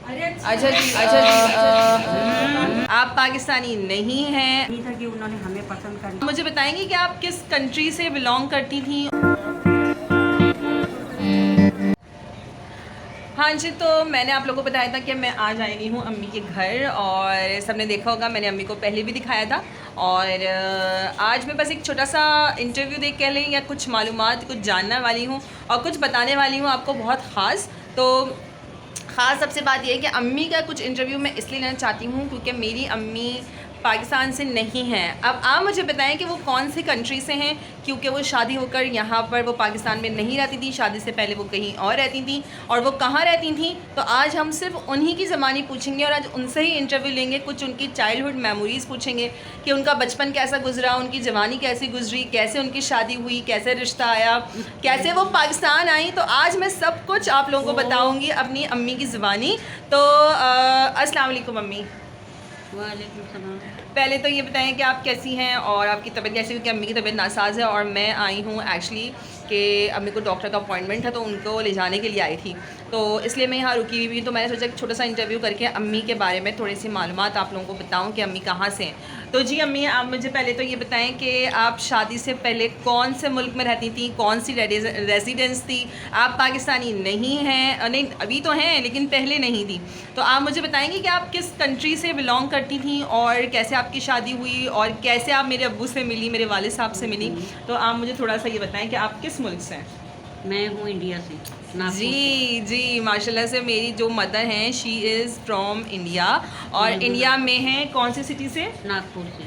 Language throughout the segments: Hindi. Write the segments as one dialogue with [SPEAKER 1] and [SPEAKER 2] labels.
[SPEAKER 1] अच्छा जी, आप पाकिस्तानी नहीं हैं।
[SPEAKER 2] नहीं था कि उन्होंने हमें पसंद कर लिया।
[SPEAKER 1] मुझे बताएंगे कि आप किस कंट्री से बिलोंग करती थी? हाँ जी, तो मैंने आप लोगों को बताया था कि मैं आज आई हुई हूँ अम्मी के घर, और सबने देखा होगा मैंने अम्मी को पहले भी दिखाया था। और आज मैं बस एक छोटा सा इंटरव्यू देख कह लें या कुछ मालूमात कुछ जानने वाली हूँ और कुछ बताने वाली हूँ आपको बहुत ख़ास। तो ख़ास सबसे बात यह है कि अम्मी का कुछ इंटरव्यू मैं इसलिए लेना चाहती हूँ क्योंकि मेरी अम्मी पाकिस्तान से नहीं हैं। अब आप मुझे बताएं कि वो कौन सी कंट्री से हैं, क्योंकि वो शादी होकर यहाँ पर वो पाकिस्तान में नहीं रहती थी, शादी से पहले वो कहीं और रहती थी। और वो कहाँ रहती थी, तो आज हम सिर्फ उन्हीं की ज़बानी पूछेंगे और आज उनसे ही इंटरव्यू लेंगे। कुछ उनकी चाइल्डहुड मेमोरीज़ पूछेंगे कि उनका बचपन कैसा गुजरा, उनकी जवानी कैसी गुजरी, कैसे उनकी शादी हुई, कैसे रिश्ता आया, कैसे वो पाकिस्तान आई। तो आज मैं सब कुछ आप लोगों को बताऊँगी अपनी अम्मी की ज़बानी। तो अस्सलाम वालेकुम अम्मी।
[SPEAKER 2] वालेकुम सलाम।
[SPEAKER 1] पहले तो ये बताएं कि आप कैसी हैं और आपकी तबीयत कैसी, क्योंकि अम्मी की तबीयत नासाज है और मैं आई हूँ एक्चुअली कि अम्मी को डॉक्टर का अपॉइंटमेंट था तो उनको ले जाने के लिए आई थी, तो इसलिए मैं यहाँ रुकी हुई। तो मैंने सोचा एक छोटा सा इंटरव्यू करके अम्मी के बारे में थोड़ी सी मालूमात आप लोगों को बताऊँ कि अम्मी कहाँ से हैं। तो जी अम्मी, आप मुझे पहले तो ये बताएं कि आप शादी से पहले कौन से मुल्क में रहती थी, कौन सी रेजिडेंस थी? आप पाकिस्तानी नहीं हैं, नहीं अभी तो हैं लेकिन पहले नहीं थी। तो आप मुझे बताएंगे कि आप किस कंट्री से बिलोंग करती थी और कैसे आपकी शादी हुई और कैसे आप मेरे अब्बू से मिली, मेरे वालिद साहब से मिली। तो आप मुझे थोड़ा सा ये बताएं कि आप किस मुल्क से हैं?
[SPEAKER 2] मैं हूँ इंडिया से, नागपुर
[SPEAKER 1] जी जी, माशाल्लाह से मेरी जो मदर हैं शी इज़ फ्रॉम इंडिया। और इंडिया में हैं कौन सी सिटी से?
[SPEAKER 2] नागपुर से।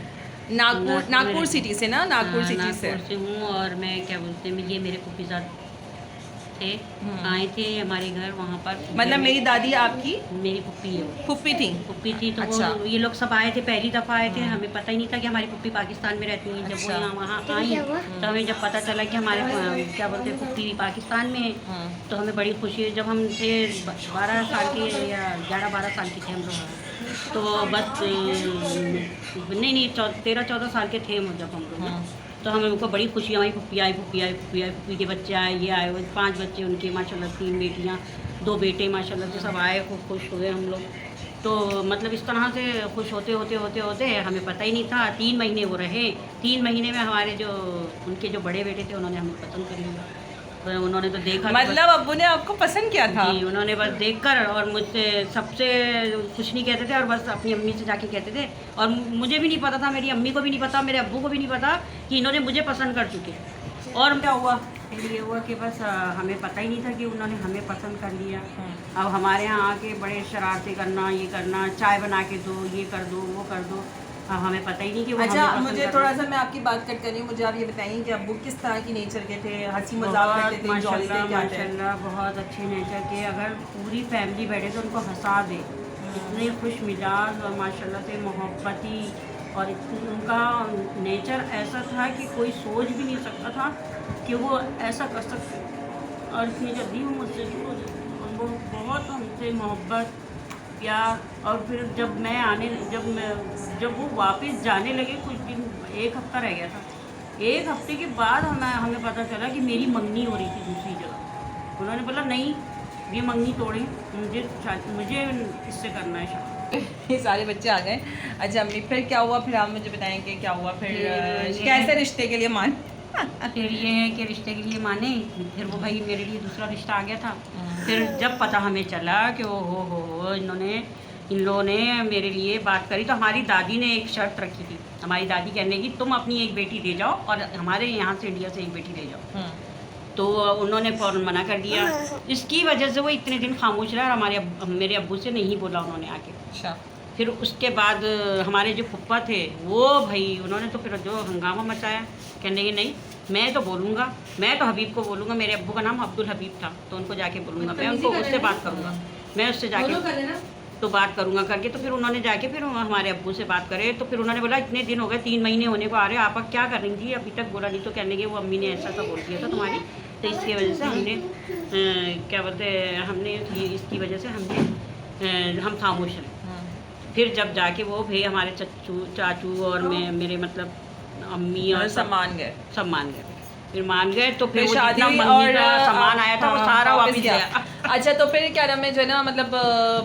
[SPEAKER 1] नागपुर सिटी से ना, नागपुर सिटी से।
[SPEAKER 2] नागपुर से हूँ। और मैं क्या बोलते हैं, ये मेरे फूफीजाद थे, आए थे हमारे घर वहाँ पर।
[SPEAKER 1] मतलब मेरी दादी आपकी
[SPEAKER 2] मेरी फुप्पी है,
[SPEAKER 1] फुप्पी थी?
[SPEAKER 2] फुप्पी थी। तो
[SPEAKER 1] अच्छा।
[SPEAKER 2] वो ये लोग सब आए थे, पहली दफ़ा आए थे। हमें पता ही नहीं था कि हमारी फुप्पी पाकिस्तान में रहती हैं। जब
[SPEAKER 1] अच्छा।
[SPEAKER 2] वो यहाँ वहाँ आई तो हमें जब पता चला कि हमारे क्या बोलते हैं फुप्पी पाकिस्तान में है, तो हमें बड़ी खुशी है। जब हम थे 12 साल के या 11-12 साल के थे हम लोग, तो बस नहीं 13-14 साल के थे हम जब हम लोग। तो हमें उनको बड़ी खुशी, हमारी फुप्पी आई, फुप्पी आई, फुप्पी आई, फुप्पी के बच्चे आए, ये आए, 5 बच्चे उनके माशाल्लाह, 3 बेटियाँ 2 बेटे माशाल्लाह से सब आए, खूब खुश हुए हम लोग। तो मतलब इस तरह से खुश होते होते होते होते हमें पता ही नहीं था। 3 महीने वो रहे। 3 महीने में हमारे जो उनके जो बड़े बेटे थे उन्होंने हमें पसंद कर लिया। तो उन्होंने तो देखा,
[SPEAKER 1] मतलब अब्बू ने आपको पसंद किया था?
[SPEAKER 2] जी, उन्होंने बस देखकर और मुझसे सबसे कुछ नहीं कहते थे और बस अपनी अम्मी से जाके कहते थे। और मुझे भी नहीं पता था, मेरी अम्मी को भी नहीं पता, मेरे अब्बू को भी नहीं पता कि इन्होंने मुझे पसंद कर चुके। और क्या हुआ, फिर ये हुआ कि बस हमें पता ही नहीं था कि उन्होंने हमें पसंद कर लिया। अब हमारे यहाँ आके बड़े शरारतें करना, ये करना, चाय बना के दो, ये कर दो, वो कर दो। हमें पता ही नहीं कि वो
[SPEAKER 1] अच्छा,
[SPEAKER 2] हमें
[SPEAKER 1] मुझे थोड़ा सा मैं आपकी बात कट कर रही हूँ, मुझे आप ये बताइए कि अब्बू किस तरह की नेचर के थे? हंसी मजाक करते थे, जॉली थे, क्या थे?
[SPEAKER 2] माशाल्लाह बहुत अच्छे नेचर के। अगर पूरी फैमिली बैठे तो उनको हंसा दे, इतने खुश मिजाज और माशाल्लाह से मोहब्बती। और उनका नेचर ऐसा था कि कोई सोच भी नहीं सकता था कि वो ऐसा कर सकते। और इतनी जल्दी वो मुझसे शुरू हो जाती, उनको बहुत हमसे मोहब्बत प्यार। और फिर जब वो वापस जाने लगे, कुछ दिन 1 हफ्ता रह गया था, 1 हफ्ते के बाद हमें पता चला कि मेरी मंगनी हो रही थी दूसरी जगह। उन्होंने बोला नहीं, ये मंगनी तोड़े, मुझे इससे करना है शादी।
[SPEAKER 1] ये सारे बच्चे आ गए। अच्छा अम्मी, फिर क्या हुआ? फिर आप मुझे बताएंगे क्या हुआ फिर? कैसे रिश्ते के लिए मान
[SPEAKER 2] फिर ये है कि रिश्ते के लिए माने। फिर वो भाई मेरे लिए दूसरा रिश्ता आ गया था। फिर जब पता हमें चला कि ओ हो इन लोगों ने मेरे लिए बात करी, तो हमारी दादी ने एक शर्त रखी थी। हमारी दादी कहने की तुम अपनी एक बेटी दे जाओ और हमारे यहाँ से इंडिया से एक बेटी दे जाओ। तो उन्होंने फ़ौरन मना कर दिया। इसकी वजह से वो इतने दिन खामोश रहा और मेरे अब्बू से नहीं बोला उन्होंने आके।
[SPEAKER 1] अच्छा।
[SPEAKER 2] फिर उसके बाद हमारे जो फुप्पा थे वो भाई उन्होंने तो फिर जो हंगामा मचाया, कहने के नहीं मैं तो बोलूँगा, मैं तो हबीब को बोलूँगा। मेरे अब्बू का नाम अब्दुल हबीब था, तो उनको जाके बोलूँगा, मैं उनको उससे बात करूँगा, मैं उससे जाके तो बात करूँगा करके। तो फिर उन्होंने जाके फिर हमारे अब्बू से बात करे। तो फिर उन्होंने बोला इतने दिन हो गए, 3 महीने होने को आ रहे, आप क्या कर रही थी, अभी तक बोला नहीं। तो कहने के वो अम्मी ने ऐसा बोल दिया था तुम्हारी, तो इसकी वजह से हमने क्या बोलते हमने इसकी वजह से हम खामोश हैं। फिर जब जाके वो भाई हमारे चाचू और मैं मेरे मतलब अम्मी और
[SPEAKER 1] सब मान गए?
[SPEAKER 2] सब मान गए। फिर मान गए, तो फिर
[SPEAKER 1] फिर
[SPEAKER 2] वो
[SPEAKER 1] शादी
[SPEAKER 2] जितना
[SPEAKER 1] हुई
[SPEAKER 2] मंगनी का
[SPEAKER 1] और
[SPEAKER 2] सामान आया था वो सारा वापस
[SPEAKER 1] गया।
[SPEAKER 2] गया।
[SPEAKER 1] अच्छा, तो फिर क्या नाम है जो है ना, मतलब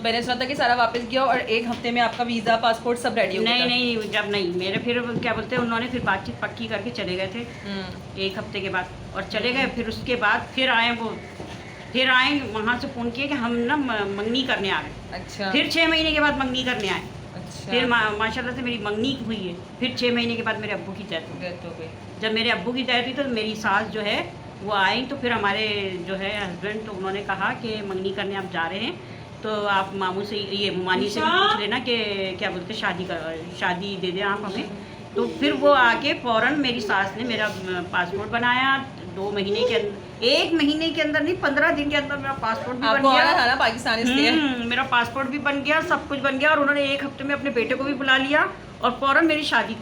[SPEAKER 1] मैंने सुना था कि सारा वापस गया और 1 हफ्ते में आपका वीज़ा पासपोर्ट सब रेडी हो गया
[SPEAKER 2] नहीं
[SPEAKER 1] था।
[SPEAKER 2] नहीं, जब नहीं मेरे फिर क्या बोलते हैं, उन्होंने फिर बातचीत पक्की करके चले गए थे
[SPEAKER 1] हम्म,
[SPEAKER 2] 1 हफ्ते के बाद, और चले गए। फिर उसके बाद फिर आए वो, फिर आए वहाँ से फ़ोन किए कि हम ना मंगनी करने आ गए।
[SPEAKER 1] अच्छा
[SPEAKER 2] फिर 6 महीने के बाद मंगनी करने आए।
[SPEAKER 1] अच्छा,
[SPEAKER 2] फिर माशाल्लाह से मेरी मंगनी हुई है। फिर 6 महीने के बाद मेरे अब्बू की डेथ हो गई।
[SPEAKER 1] डेथ हो गई।
[SPEAKER 2] जब मेरे अब्बू की डेथ हुई तो मेरी सास जो है वो आई, तो फिर हमारे जो है हस्बैंड, तो उन्होंने कहा कि मंगनी करने आप जा रहे हैं तो आप मामू से, ये मानी से भी पूछ लेना कि क्या बोलते शादी दे दें आप हमें। तो फिर वो आके फ़ौरन मेरी सास ने मेरा पासपोर्ट बनाया 2 महीने के अंदर, 1 महीने के अंदर नहीं, 15 दिन के अंदर मेरा पासपोर्ट भी बन
[SPEAKER 1] आपको आना
[SPEAKER 2] गया।
[SPEAKER 1] था ना पाकिस्तान इसलिए।
[SPEAKER 2] मेरा पासपोर्ट भी बन गया, सब कुछ बन गया, और उन्होंने 1 हफ्ते में अपने बेटे को भी बुला लिया और फ़ौरन मेरी शादी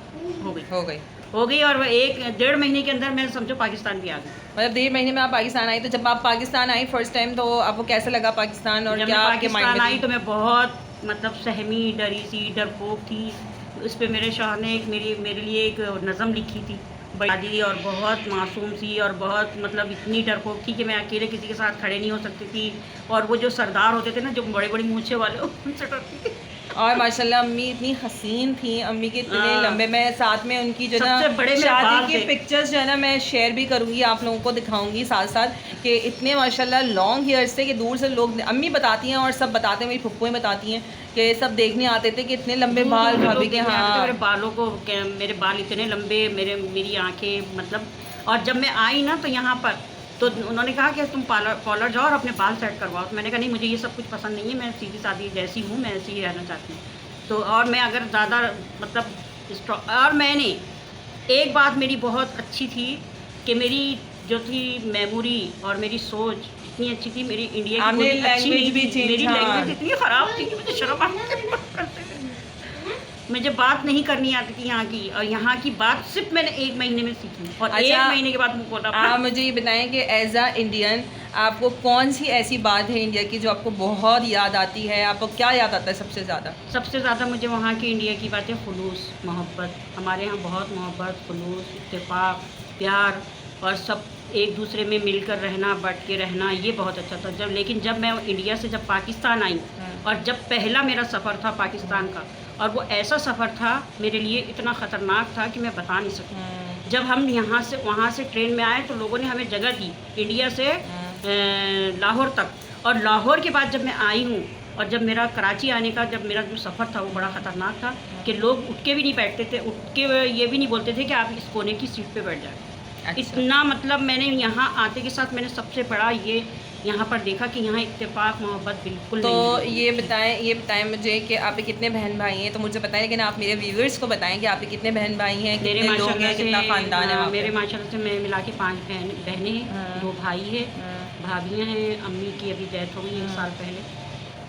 [SPEAKER 2] हो गई। और 1-1.5 महीने के अंदर मैं समझो पाकिस्तान भी आ गई।
[SPEAKER 1] मतलब 1.5 महीने में आप पाकिस्तान आई, तो जब आप पाकिस्तान आई फर्स्ट टाइम, तो आपको कैसा लगा पाकिस्तान और
[SPEAKER 2] जब
[SPEAKER 1] क्या
[SPEAKER 2] मैं
[SPEAKER 1] आपके माइंड
[SPEAKER 2] पाकिस्तान
[SPEAKER 1] में
[SPEAKER 2] आई
[SPEAKER 1] थी?
[SPEAKER 2] तो मैं बहुत मतलब सहमी, डरी सी, डरपोक थी। उस पे मेरे शौहर ने एक मेरे लिए एक नज़म लिखी थी बड़ी, और बहुत मासूम सी, और बहुत मतलब इतनी डरपोक थी कि मैं अकेले किसी के साथ खड़े नहीं हो सकती थी। और वो जो सरदार होते थे ना, जो बड़े बड़ी मूंछें वाले, उनसे डरती थी।
[SPEAKER 1] और माशाल्लाह अम्मी इतनी हसीन थी, अम्मी के इतने
[SPEAKER 2] हाँ।
[SPEAKER 1] लंबे, मैं साथ में उनकी जो ना
[SPEAKER 2] सबसे बड़े मेरे बाल
[SPEAKER 1] शादी की
[SPEAKER 2] थे।
[SPEAKER 1] पिक्चर्स जो है ना मैं शेयर भी करूँगी, आप लोगों को दिखाऊंगी साथ साथ, कि इतने माशाल्लाह लॉन्ग हेयर्स थे कि दूर से लोग, अम्मी बताती हैं और सब बताते हैं, मेरी फुप्पुएँ बताती हैं कि सब देखने आते थे कि इतने लंबे बाल
[SPEAKER 2] दूर-दूर से
[SPEAKER 1] भाभी
[SPEAKER 2] लोग
[SPEAKER 1] के।
[SPEAKER 2] देखने आते थे
[SPEAKER 1] हाँ,
[SPEAKER 2] मेरे बालों को, मेरे बाल इतने लंबे, मेरी आंखें मतलब। और जब मैं आई ना तो यहाँ पर, तो उन्होंने कहा कि तुम पार्लर जाओ और अपने बाल सेट करवाओ। तो मैंने कहा नहीं, मुझे ये सब कुछ पसंद नहीं है, मैं सीधी सादी जैसी हूँ मैं ऐसी ही रहना चाहती हूँ। तो और मैं अगर ज़्यादा मतलब और मैंने एक बात मेरी बहुत अच्छी थी कि मेरी जो थी मेमोरी और मेरी सोच इतनी अच्छी थी, मेरी इंडिया की
[SPEAKER 1] आपने
[SPEAKER 2] बोली अच्छी
[SPEAKER 1] language
[SPEAKER 2] नहीं
[SPEAKER 1] भी
[SPEAKER 2] थी,
[SPEAKER 1] change,
[SPEAKER 2] मेरी
[SPEAKER 1] हाँ।
[SPEAKER 2] लैंग्वेज इतनी ख़राब थी कि मुझे शर्म आती थी। मुझे बात नहीं करनी आती थी यहाँ की, और यहाँ की बात सिर्फ मैंने 1 महीने में सीखी, और
[SPEAKER 1] अच्छा,
[SPEAKER 2] 1 महीने के बाद मुँह खोला अपना।
[SPEAKER 1] आप मुझे ये बताएं कि एज अ इंडियन आपको कौन सी ऐसी बात है इंडिया की जो आपको बहुत याद आती है, आपको क्या याद आता है सबसे ज़्यादा?
[SPEAKER 2] सबसे ज़्यादा मुझे वहाँ की इंडिया की बातें, खुलूस, मोहब्बत। हमारे यहाँ बहुत मोहब्बत, खुलूस, इत्तेफाक, प्यार, और सब एक दूसरे में मिलकर रहना, बट के रहना, ये बहुत अच्छा था। लेकिन जब मैं इंडिया से जब पाकिस्तान आई, और जब पहला मेरा सफ़र था पाकिस्तान का, और वो ऐसा सफ़र था मेरे लिए, इतना ख़तरनाक था कि मैं बता नहीं सकती। जब हम यहाँ से वहाँ से ट्रेन में आए तो लोगों ने हमें जगह दी इंडिया से लाहौर तक, और लाहौर के बाद जब मैं आई हूँ, और जब मेरा कराची आने का जब मेरा जो सफ़र था वो बड़ा ख़तरनाक था कि लोग उठ के भी नहीं बैठते थे, उठ के ये भी नहीं बोलते थे कि आप इस कोने की सीट पे बैठ जाए।
[SPEAKER 1] अच्छा।
[SPEAKER 2] इतना मतलब मैंने यहाँ आते के साथ मैंने सबसे बड़ा ये यहाँ पर देखा कि यहाँ इत्तेफाक मोहब्बत बिल्कुल
[SPEAKER 1] तो
[SPEAKER 2] नहीं है।
[SPEAKER 1] ये बताएं मुझे कि आपके कितने बहन भाई हैं, तो मुझे बताएं, लेकिन आप मेरे व्यूअर्स को बताएं कि आपके कितने बहन भाई हैं,
[SPEAKER 2] मेरे
[SPEAKER 1] कितने लोग
[SPEAKER 2] माशाल्लाह
[SPEAKER 1] हैं,
[SPEAKER 2] से
[SPEAKER 1] कितना ख़ानदान है वहाँ पे?
[SPEAKER 2] मेरे माशाल्लाह से मैं मिला के 5 बहनें हैं, 2 भाई है, भाभियाँ हैं। अम्मी की अभी डेथ हो गई 1 साल पहले,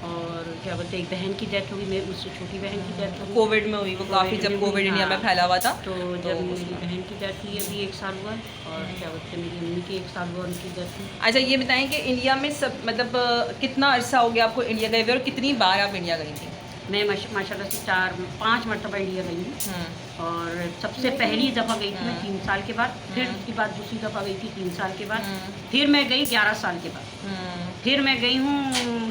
[SPEAKER 2] और क्या बोलते हैं, एक बहन की डेथ हो गई, मेरी उससे छोटी बहन की डेथ हो गई
[SPEAKER 1] कोविड में हुई वो, काफ़ी जब कोविड इंडिया में फैला हुआ था।
[SPEAKER 2] तो जब मेरी बहन की डेथ हुई अभी 1 साल हुआ, और क्या बोलते हैं मेरी अम्मी की 1 साल हुआ, उनकी डेथ हुई।
[SPEAKER 1] अच्छा, ये बताएं कि इंडिया में सब मतलब कितना अरसा हो गया आपको इंडिया गए हुए, और कितनी बार आप इंडिया गई थी?
[SPEAKER 2] मैं माशाल्लाह से 4-5 मरतबा इंडिया गई हूँ, और सबसे पहली दफ़ा गई थी मैं 3 साल के बाद, फिर उसके बाद दूसरी दफ़ा गई थी 3 साल के बाद, फिर मैं गई 11 साल के बाद, फिर मैं गई हूँ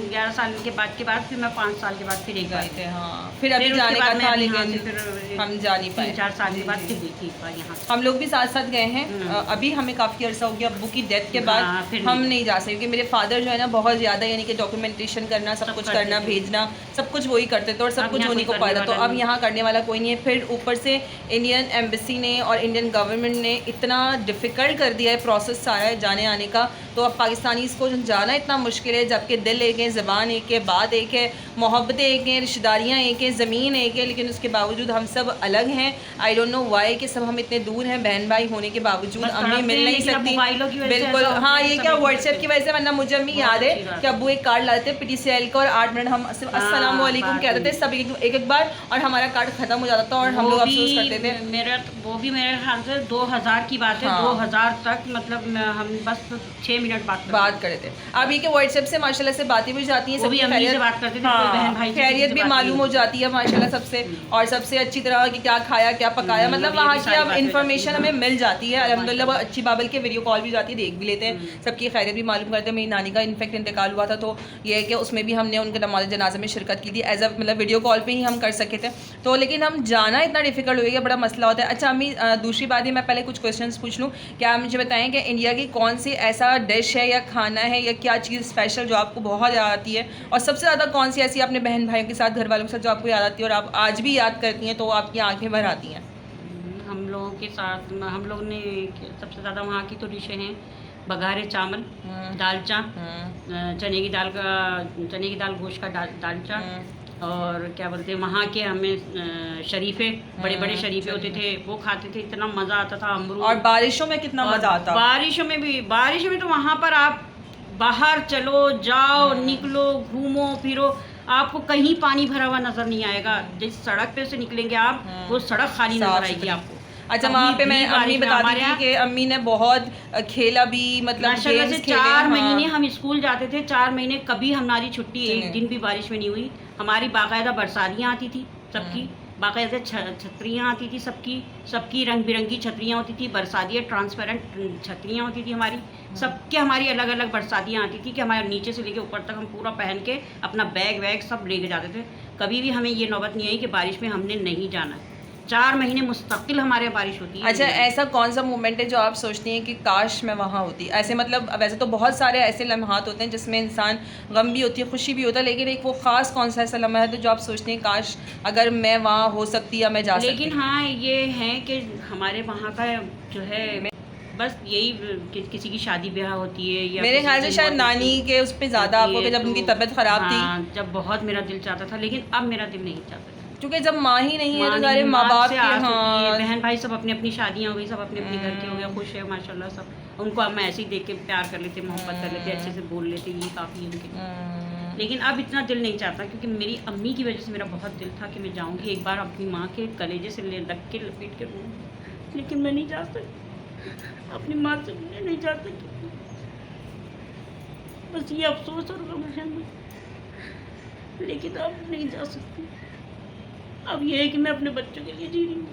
[SPEAKER 2] 11 साल के बाद फिर मैं 5 साल के बाद फिर एक बार
[SPEAKER 1] गए थे। हाँ, फिर अभी
[SPEAKER 2] उसके
[SPEAKER 1] जाने का
[SPEAKER 2] बाद मैं
[SPEAKER 1] था,
[SPEAKER 2] अभी यहाँ
[SPEAKER 1] लेकिन
[SPEAKER 2] से फिर
[SPEAKER 1] हम जा नहीं पाए।
[SPEAKER 2] 3-4 साल के बाद फिर गई थी एक बार यहाँ से।
[SPEAKER 1] हम लोग भी साथ साथ गए हैं। अभी हमें काफ़ी अर्सा हो गया अब्बू की डेथ के बाद,
[SPEAKER 2] हाँ, फिर
[SPEAKER 1] हम
[SPEAKER 2] नहीं।
[SPEAKER 1] नहीं जा सके, क्योंकि मेरे फादर जो है ना बहुत ज़्यादा, यानी कि डॉक्यूमेंटेशन करना, सब कुछ
[SPEAKER 2] करते
[SPEAKER 1] करना,
[SPEAKER 2] थे।
[SPEAKER 1] भेजना, सब कुछ वही करते थे, और सब
[SPEAKER 2] अब
[SPEAKER 1] कुछ
[SPEAKER 2] यहाँ
[SPEAKER 1] उन्हीं को
[SPEAKER 2] कोई
[SPEAKER 1] पाया था।
[SPEAKER 2] करने
[SPEAKER 1] तो
[SPEAKER 2] वाला
[SPEAKER 1] अब
[SPEAKER 2] नहीं।
[SPEAKER 1] यहाँ करने वाला कोई नहीं है। फिर ऊपर से इंडियन एम्बेसी ने और इंडियन गवर्नमेंट ने इतना डिफ़िकल्ट कर दिया है प्रोसेस सारा जाने आने का, तो अब पाकिस्तानीज़ को जाना इतना मुश्किल है, जबकि दिल एक है, ज़बान एक है, बात एक है, मोहब्बतें एक हैं, रिश्तेदारियाँ एक हैं, ज़मीन एक है, लेकिन उसके बावजूद हम सब अलग हैं। आई डोंट नो वाई कि सब हम इतने दूर हैं, बहन भाई होने के बावजूद
[SPEAKER 2] बस
[SPEAKER 1] अम्मी
[SPEAKER 2] तड़पते
[SPEAKER 1] मिल
[SPEAKER 2] हैं,
[SPEAKER 1] नहीं
[SPEAKER 2] लेकिन अब
[SPEAKER 1] सकती।
[SPEAKER 2] मोबाइलों की वजह से
[SPEAKER 1] बिल्कुल,
[SPEAKER 2] ऐसा होता
[SPEAKER 1] हाँ,
[SPEAKER 2] है,
[SPEAKER 1] ये
[SPEAKER 2] सब
[SPEAKER 1] क्या
[SPEAKER 2] एक
[SPEAKER 1] व्हाट्सएप
[SPEAKER 2] दूसरे
[SPEAKER 1] की वजह से, वरना मुझे अम्मी
[SPEAKER 2] बहुत
[SPEAKER 1] याद है
[SPEAKER 2] अच्छी बात
[SPEAKER 1] कि अब्बू एक कार्ड लाते थे PTCL का, और 8 मिनट हम सिर्फ अस्सलाम वालेकुम
[SPEAKER 2] बात
[SPEAKER 1] कहते थे
[SPEAKER 2] हुई।
[SPEAKER 1] सब एक बार, और हमारा कार्ड ख़त्म हो जाता था और हम लोग अफसोस करते थे।
[SPEAKER 2] वो भी मेरे ख्याल से 2000 की बात है।
[SPEAKER 1] हाँ।
[SPEAKER 2] 2000 तक मतलब हम बस 6 मिनट
[SPEAKER 1] बात करे थे। अब ये कि व्हाट्सएप से माशाल्लाह से बातें भी जाती हैं,
[SPEAKER 2] वो भी
[SPEAKER 1] सबकी
[SPEAKER 2] अम्मी से
[SPEAKER 1] खैरियत,
[SPEAKER 2] बात करते थे, कोई
[SPEAKER 1] हाँ,
[SPEAKER 2] बहन भाई से
[SPEAKER 1] खैरियत
[SPEAKER 2] किसी से
[SPEAKER 1] भी
[SPEAKER 2] बात
[SPEAKER 1] मालूम
[SPEAKER 2] नहीं
[SPEAKER 1] हो जाती है माशाल्लाह सबसे, और सबसे अच्छी तरह कि क्या खाया क्या पकाया, मतलब
[SPEAKER 2] ये
[SPEAKER 1] वहाँ
[SPEAKER 2] भी
[SPEAKER 1] की
[SPEAKER 2] सारी
[SPEAKER 1] अब
[SPEAKER 2] बातें हो
[SPEAKER 1] इन्फॉर्मेशन
[SPEAKER 2] जाती हैं।
[SPEAKER 1] हमें मिल जाती है अल्हम्दुलिल्लाह। बहुत अच्छी बाबल के वीडियो कॉल भी जाती है, देख भी लेते हैं, सबकी खैरियत भी मालूम करते हैं। मेरी नानी का इनफेक्ट इंतकाल हुआ था, तो ये है कि उसमें भी हमने उनके नमाज जनाजा में शिरकत की थी, एज अ मतलब वीडियो कॉल पे ही हम कर सके थे। तो लेकिन हम जाना इतना डिफिकल्ट हो गया, बड़ा मसला होता है। अच्छा अम्मी, दूसरी बात है, मैं पहले कुछ क्वेश्चंस पूछ लूँ, क्या आप मुझे बताएं कि इंडिया की कौन सी ऐसा डिश है या खाना है या क्या चीज़ स्पेशल जो आपको बहुत याद आती है, और सबसे ज़्यादा कौन सी ऐसी अपने बहन भाइयों के साथ, घर वालों के साथ जो आपको याद आती है और आप आज भी याद करती हैं तो आपकी आंखें भर आती हैं?
[SPEAKER 2] हम लोगों के साथ हम लोग ने सबसे ज़्यादा वहाँ की तो डिशें हैं बघारे चावल, दालचा, चने की दाल गोश्त का दालचा, और क्या बोलते हैं वहाँ के हमें शरीफे, बड़े बड़े शरीफे होते थे, वो खाते थे, इतना मज़ा आता था। अमरूद,
[SPEAKER 1] और बारिशों में कितना मज़ा आता।
[SPEAKER 2] बारिशों में भी, बारिशों में तो वहाँ पर आप बाहर चलो जाओ निकलो घूमो फिरो, आपको कहीं पानी भरा हुआ नजर नहीं आएगा। जिस सड़क पे से निकलेंगे आप, वो सड़क खाली नजर आएगी आपको।
[SPEAKER 1] अच्छा, वहाँ पे मैं अम्मी बताती थी कि अम्मी ने बहुत खेला भी, मतलब
[SPEAKER 2] माशाल्लाह से
[SPEAKER 1] गेम्स खेले,
[SPEAKER 2] 4
[SPEAKER 1] हाँ।
[SPEAKER 2] महीने हम स्कूल जाते थे, 4 महीने कभी हमारी छुट्टी एक दिन भी बारिश में नहीं हुई। हमारी बाकायदा बरसातियाँ आती थी सबकी, बाकायदा छतरियाँ आती थी सबकी रंग बिरंगी छतरियाँ होती थी, बरसातियाँ ट्रांसपेरेंट छतरियाँ होती थी हमारी सबके, हमारी अलग अलग बरसातियाँ आती थी कि हमारे नीचे से लेके ऊपर तक हम पूरा पहन के अपना बैग वैग सब लेके जाते थे। कभी भी हमें ये नौबत नहीं आई कि बारिश में हमने नहीं जाना। 4 महीने मुस्तकिल हमारे यहाँ बारिश होती है।
[SPEAKER 1] अच्छा, ऐसा कौन सा मोमेंट है जो आप सोचती हैं कि काश मैं वहाँ होती? ऐसे मतलब वैसे तो बहुत सारे ऐसे लम्हात होते हैं जिसमें इंसान गम भी होती है, खुशी भी होता है, लेकिन एक वो ख़ास कौन सा ऐसा लम्हा है तो जो आप सोचती हैं काश अगर मैं वहाँ हो सकती या मैं जा सकती?
[SPEAKER 2] लेकिन हाँ ये है कि हमारे वहाँ का जो है बस यही कि किसी की शादी ब्याह होती है या
[SPEAKER 1] मेरे ख्याल से शायद नानी के उस पर ज़्यादा आपको, कि जब उनकी तबीयत ख़राब थी,
[SPEAKER 2] जब बहुत मेरा दिल चाहता था, लेकिन अब मेरा दिल नहीं चाहता,
[SPEAKER 1] क्योंकि जब माँ ही नहीं है तो सारे माँ बाप के, हाँ,
[SPEAKER 2] बहन भाई सब अपनी अपनी शादियाँ हो गई, सब अपने अपने घर के हो गए, खुश है माशाल्लाह सब। उनको अब मैं ऐसे ही देख के प्यार कर लेते, मोहब्बत कर लेते, अच्छे से बोल लेते, ये काफ़ी है उनके। लेकिन अब इतना दिल नहीं चाहता, क्योंकि मेरी अम्मी की वजह से मेरा बहुत दिल था कि मैं जाऊँगी एक बार अपनी माँ के कलेजे से रख के लपेट के रूँ, लेकिन मैं नहीं जा सकती, अपनी माँ से मिलने नहीं जा सकती। बस ये अफसोस और गम है, लेकिन अब नहीं जा सकती। अब ये है कि मैं अपने बच्चों के लिए जी रही हूँ।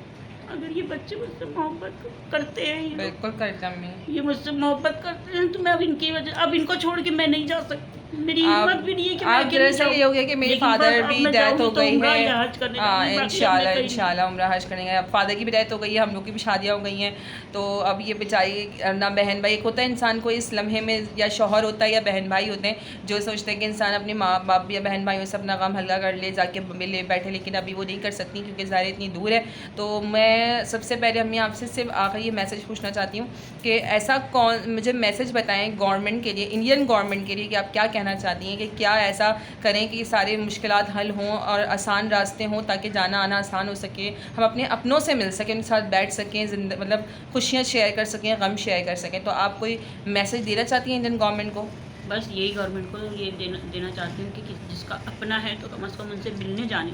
[SPEAKER 2] अगर ये बच्चे मुझसे मोहब्बत करते हैं,
[SPEAKER 1] बिल्कुल करते अम्मी,
[SPEAKER 2] ये मुझसे मोहब्बत करते हैं, तो मैं अब इनकी वजह, अब इनको छोड़ के मैं नहीं जा सकती। मेरी हिम्मत भी नहीं है कि मैं अकेले जाऊं।
[SPEAKER 1] ये हो गया कि मेरे फादर भी डेथ हो गई है, हाँ इंशाल्लाह
[SPEAKER 2] है
[SPEAKER 1] इंशाल्लाह उम्रा हज करेंगे। अब फादर की भी डेथ हो गई है, हम लोग की भी शादियाँ हो गई हैं, तो अब ये बेचारी ना बहन भाई, एक होता है इंसान को इस लम्हे में, या शौहर होता है या बहन भाई होते हैं जो सोचते हैं कि इंसान अपने माँ बाप या बहन भाइयों से अपना गम हल्का कर ले, जाके मिले बैठे, लेकिन अभी वो नहीं कर सकती क्योंकि ज़ाहिर इतनी दूर है। तो मैं सबसे पहले अम्मी आपसे सिर्फ आखिर ये मैसेज पूछना चाहती हूँ कि ऐसा कौन, मुझे मैसेज बताएं गवर्नमेंट के लिए, इंडियन गवर्नमेंट के लिए, कि आप क्या कहना चाहती हैं कि क्या ऐसा करें कि सारे मुश्किलात हल हों और आसान रास्ते हों ताकि जाना आना आसान हो सके, हम अपने अपनों से मिल सकें, उनके साथ बैठ सकें, मतलब खुशियाँ शेयर कर सकें, गम शेयर कर सकें। तो आप कोई मैसेज देना चाहती हैं इंडियन गवर्नमेंट को?
[SPEAKER 2] बस यही गवर्नमेंट को ये देना चाहती हूँ कि जिसका अपना है तो कम से कम उनसे मिलने जाने,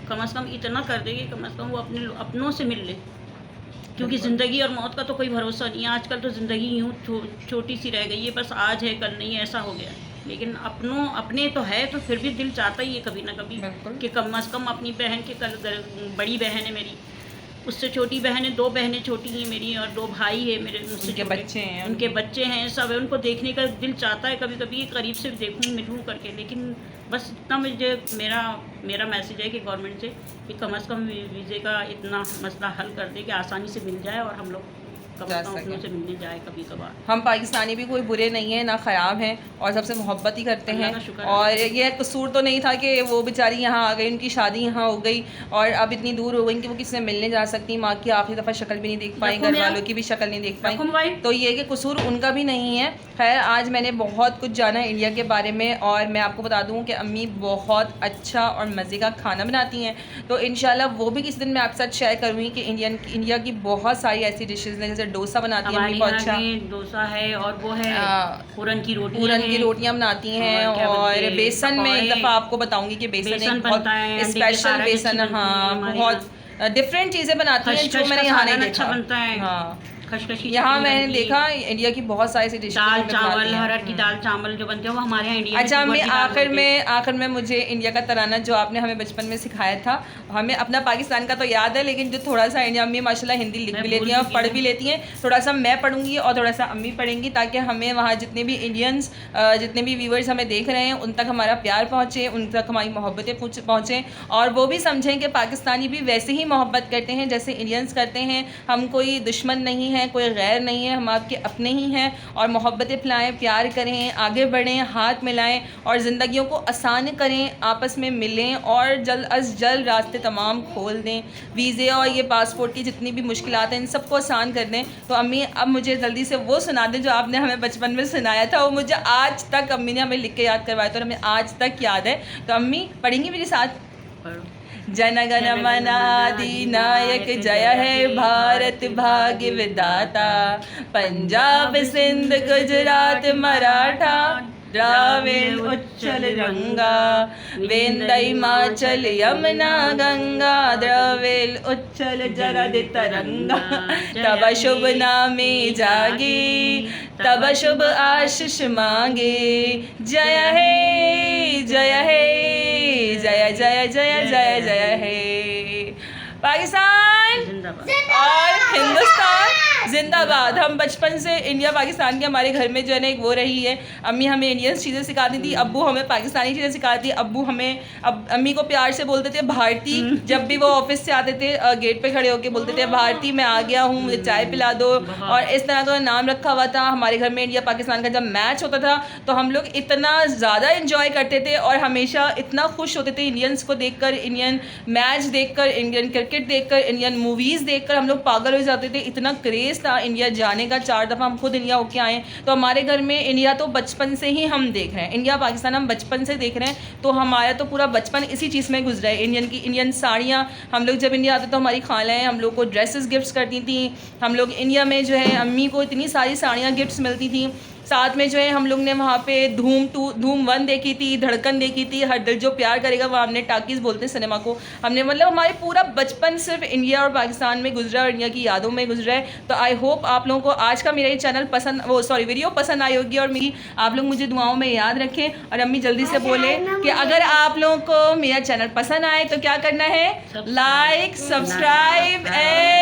[SPEAKER 2] कम से कम इतना कर दे कि कम से कम वो अपने अपनों से मिल ले, क्योंकि ज़िंदगी और मौत का तो कोई भरोसा नहीं है। आजकल तो ज़िंदगी यूँ छोटी सी रह गई है, बस आज है कल नहीं है, ऐसा हो गया है। लेकिन अपने तो है, तो फिर भी दिल चाहता ही है कभी ना कभी कि कम से कम अपनी बहन के, बड़ी बहन है मेरी, उससे छोटी बहन है, 2 बहनें छोटी हैं मेरी, और 2 भाई है मेरे,
[SPEAKER 1] उनके बच्चे हैं,
[SPEAKER 2] उनके बच्चे हैं, सब है, उनको देखने का दिल चाहता है कभी कभी, करीब से देखूँ मिलूँ करके। लेकिन बस इतना मुझे मेरा मैसेज है कि गवर्नमेंट से कि कम से कम वीज़े का इतना मसला हल कर दे कि आसानी से मिल जाए और हम लोग कम से कम अपनों से मिलने जाए कभी कभार।
[SPEAKER 1] हम पाकिस्तानी भी कोई बुरे नहीं हैं ना ख़राब हैं, और सबसे मोहब्बत ही करते हैं, और ये कसूर तो नहीं था कि वो बेचारी यहाँ आ गई, उनकी शादी यहाँ हो गई और अब इतनी दूर हो गई कि वो किसी से मिलने जा सकती, माँ की आखिरी दफ़ा शक्ल भी नहीं देख पाई, घर वालों की भी शक्ल नहीं देख पाई, तो ये कि कसूर उनका भी नहीं है। खैर, आज मैंने बहुत कुछ जाना इंडिया के बारे में, और मैं आपको बता दूँ कि अम्मी बहुत अच्छा और मज़े का खाना बनाती हैं, तो इंशाल्लाह वो भी किसी दिन मैं आपके साथ शेयर करूँगी कि इंडिया की बहुत सारी ऐसी डिशेज़ हैं, जैसे डोसा बनाती हैं बहुत अच्छा,
[SPEAKER 2] डोसा है, और वो है पूरन की
[SPEAKER 1] रोटियाँ बनाती हैं, और बेसन में एक दफ़ा आपको बताऊंगी कि बेसन एक बहुत स्पेशल बेसन, हाँ बहुत डिफरेंट चीज़ें बनाती हैं जो मैंने यहाँ नहीं देखा,
[SPEAKER 2] बनता है,
[SPEAKER 1] हाँ
[SPEAKER 2] खशखशी
[SPEAKER 1] यहाँ
[SPEAKER 2] चटनी
[SPEAKER 1] मैंने
[SPEAKER 2] बनती,
[SPEAKER 1] देखा इंडिया की बहुत सारी सी डिशेज
[SPEAKER 2] दाल चावल, हरड़ की दाल चावल जो बनते हैं वो हमारे यहाँ इंडिया
[SPEAKER 1] अच्छा
[SPEAKER 2] में
[SPEAKER 1] अम्मी,
[SPEAKER 2] तुअर की दाल
[SPEAKER 1] आखिर
[SPEAKER 2] बनती है।
[SPEAKER 1] में मुझे इंडिया का तराना जो आपने हमें बचपन में सिखाया था, हमें अपना पाकिस्तान का तो याद है, लेकिन जो थोड़ा सा इंडिया, अम्मी माशाल्लाह हिंदी लिख
[SPEAKER 2] मैं
[SPEAKER 1] भी
[SPEAKER 2] भूल
[SPEAKER 1] लेती हैं और
[SPEAKER 2] चुकी
[SPEAKER 1] पढ़
[SPEAKER 2] हूँ।
[SPEAKER 1] भी लेती हैं। थोड़ा सा मैं पढ़ूंगी और थोड़ा सा अम्मी पढ़ेंगी, ताकि हमें वहाँ जितने भी इंडियंस, जितने भी व्यूवर्स हमें देख रहे हैं उन तक हमारा प्यार पहुँचे, उन तक हमारी मोहब्बतें पहुँचें, और वो भी समझें कि पाकिस्तानी भी वैसे ही मोहब्बत करते हैं जैसे इंडियंस करते हैं। हम कोई दुश्मन नहीं है, कोई गैर नहीं है, हम आपके अपने ही हैं। और मोहब्बतें फैलाएँ, प्यार करें, आगे बढ़ें, हाथ मिलाएं और ज़िंदगियों को आसान करें, आपस में मिलें और जल्द अज जल्द रास्ते तमाम खोल दें। वीज़े और ये पासपोर्ट की जितनी भी मुश्किलात हैं इन सबको आसान कर दें। तो अम्मी अब मुझे जल्दी से वो सुना दें जो आपने हमें बचपन में सुनाया था, वो मुझे आज तक अम्मी ने हमें लिख के याद करवाया था और हमें आज तक याद है। तो अम्मी पढ़ेंगी मेरे साथ? जनगण मन अधिनायक जय है भारत भाग्य विधाता, पंजाब सिंध गुजरात मराठा द्राविड़ उच्चल गंगा, वेंदै हिमाचल यमुना गंगा, द्रविड़ उच्चल जरद तरंगा। तब शुभ नामे जागे, तब शुभ आशीष मांगे, जय हे जय हे जय जय जय जय जय हे। पाकिस्तान
[SPEAKER 2] जिंदाबाद।
[SPEAKER 1] और हिंदुस्तान जिंदाबाद। हम बचपन से इंडिया पाकिस्तान के हमारे घर में जो है ना एक वो रही है, अम्मी हमें इंडियन चीज़ें सिखाती थी, अब्बू हमें पाकिस्तानी चीज़ें सिखाती थी। अब्बू हमें अम्मी को प्यार से बोलते थे भारती, जब भी वो ऑफिस से आते थे गेट पे खड़े होके बोलते थे भारती मैं आ गया हूँ, मुझे चाय पिला दो, और इस तरह का नाम रखा हुआ था। हमारे घर में इंडिया पाकिस्तान का जब मैच होता था तो हम लोग इतना ज़्यादा इंजॉय करते थे और हमेशा इतना खुश होते थे इंडियंस को देखकर, इंडियन मैच देखकर, इंडियन क्रिकेट देखकर, इंडियन मूवीज़ देखकर हम लोग पागल हो जाते थे। इतना क्रेज़ था इंडिया जाने का, 4 दफ़ा हम खुद इंडिया होके आए। तो हमारे घर में इंडिया तो बचपन से ही हम देख रहे हैं, इंडिया पाकिस्तान हम बचपन से देख रहे हैं। तो हमारा तो पूरा बचपन इसी चीज़ में गुजरा है। इंडियन साड़ियाँ, हम लोग जब इंडिया आते तो हमारी खालाएँ हम लोग को ड्रेसेस गिफ्ट्स करती थी। हम लोग इंडिया में जो है अम्मी को इतनी सारी साड़ियाँ गिफ्ट्स मिलती थी। साथ में जो है हम लोग ने वहाँ पे धूम 1 देखी थी, धड़कन देखी थी, हर दिल जो प्यार करेगा, वहाँ हमने टाकीज़ बोलते हैं सिनेमा को, हमने मतलब हमारे पूरा बचपन सिर्फ इंडिया और पाकिस्तान में गुजरा और इंडिया की यादों में गुजरा है। तो आई होप आप लोगों को आज का मेरा ये चैनल वीडियो पसंद आई होगी और मेरी आप लोग मुझे दुआओं में याद रखें। और अम्मी जल्दी से बोले कि अगर आप लोगों को मेरा चैनल पसंद आए तो क्या करना है, लाइक, सब्सक्राइब एंड